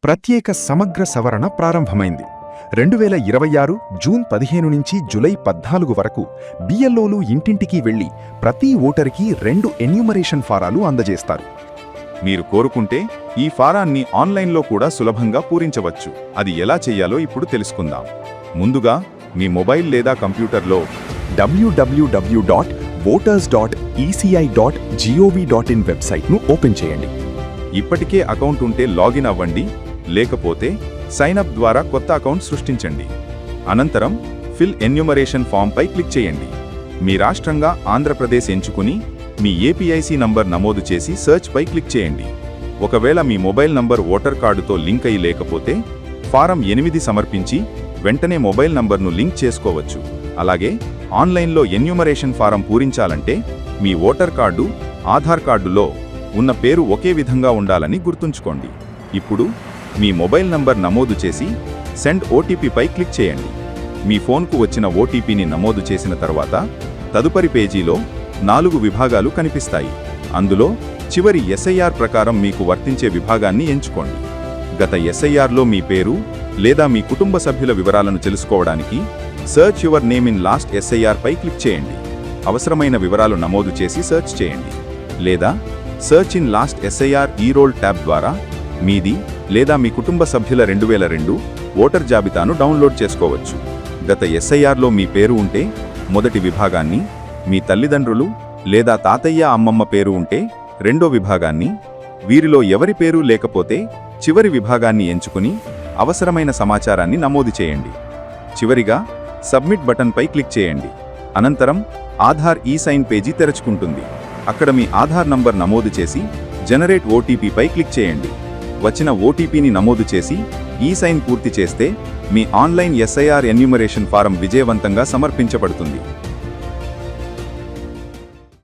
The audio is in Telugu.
ప్రత్యేక సమగ్ర సవరణ ప్రారంభమైంది. 2026 జూన్ 15 నుంచి జూలై 14 వరకు బిఎల్ఓలు ఇంటింటికి వెళ్లి ప్రతి ఓటరికి 2 ఎన్యూమరేషన్ ఫారాలు అందజేస్తారు. మీరు కోరుకుంటే ఈ ఫారాన్ని ఆన్లైన్లో కూడా సులభంగా పూరించవచ్చు. అది ఎలా చెయ్యాలో ఇప్పుడు తెలుసుకుందాం. ముందుగా మీ మొబైల్ లేదా కంప్యూటర్లో www.voters.eci.gov.in వెబ్సైట్ను ఓపెన్ చేయండి. ఇప్పటికే అకౌంట్ ఉంటే లాగిన్ అవ్వండి, లేకపోతే సైన్ అప్ ద్వారా కొత్త అకౌంట్ సృష్టించండి. అనంతరం ఫిల్ ఎన్యూమరేషన్ ఫామ్పై క్లిక్ చేయండి. మీ రాష్ట్రంగా ఆంధ్రప్రదేశ్ ఎంచుకుని మీ ఏపీఐసి నంబర్ నమోదు చేసి సెర్చ్ పై క్లిక్ చేయండి. ఒకవేళ మీ మొబైల్ నంబర్ ఓటర్ కార్డుతో లింక్ అయి లేకపోతే ఫారం 8 సమర్పించి వెంటనే మొబైల్ నంబర్ను లింక్ చేసుకోవచ్చు. అలాగే ఆన్లైన్లో ఎన్యూమరేషన్ ఫారం పూరించాలంటే మీ ఓటర్ కార్డు, ఆధార్ కార్డులో ఉన్న పేరు ఒకే విధంగా ఉండాలని గుర్తుంచుకోండి. ఇప్పుడు మీ మొబైల్ నంబర్ నమోదు చేసి సెండ్ ఓటీపీపై క్లిక్ చేయండి. మీ ఫోన్కు వచ్చిన ఓటీపీని నమోదు చేసిన తర్వాత తదుపరి పేజీలో 4 విభాగాలు కనిపిస్తాయి. అందులో చివరి ఎస్ఐఆర్ ప్రకారం మీకు వర్తించే విభాగాన్ని ఎంచుకోండి. గత ఎస్ఐఆర్లో మీ పేరు లేదా మీ కుటుంబ సభ్యుల వివరాలను తెలుసుకోవడానికి search your name in last SIR పై క్లిక్ చేయండి. అవసరమైన వివరాలు నమోదు చేసి సర్చ్ చేయండి. లేదా search in last SIR e roll tab ద్వారా మీది లేదా మీ కుటుంబ సభ్యుల 2002 ఓటర్ జాబితాను డౌన్లోడ్ చేసుకోవచ్చు. గత ఎస్ఐఆర్లో మీ పేరు ఉంటే మొదటి విభాగాన్ని, మీ తల్లిదండ్రులు లేదా తాతయ్య అమ్మమ్మ పేరు ఉంటే రెండో విభాగాన్ని, వీరిలో ఎవరి పేరు లేకపోతే చివరి విభాగాన్ని ఎంచుకుని అవసరమైన సమాచారాన్ని నమోదు చేయండి. చివరిగా సబ్మిట్ బటన్పై క్లిక్ చేయండి. అనంతరం ఆధార్ ఈ-సైన్ పేజీ తెరుచుకుంటుంది. అక్కడ మీ ఆధార్ నంబర్ నమోదు చేసి జనరేట్ ఓటీపీపై క్లిక్ చేయండి. వచ్చిన ఓటీపీని నమోదు చేసి ఈ-సైన్ పూర్తి చేస్తే మీ ఆన్లైన్ ఎస్ఐఆర్ ఎన్యూమరేషన్ ఫారం విజయవంతంగా సమర్పించబడుతుంది.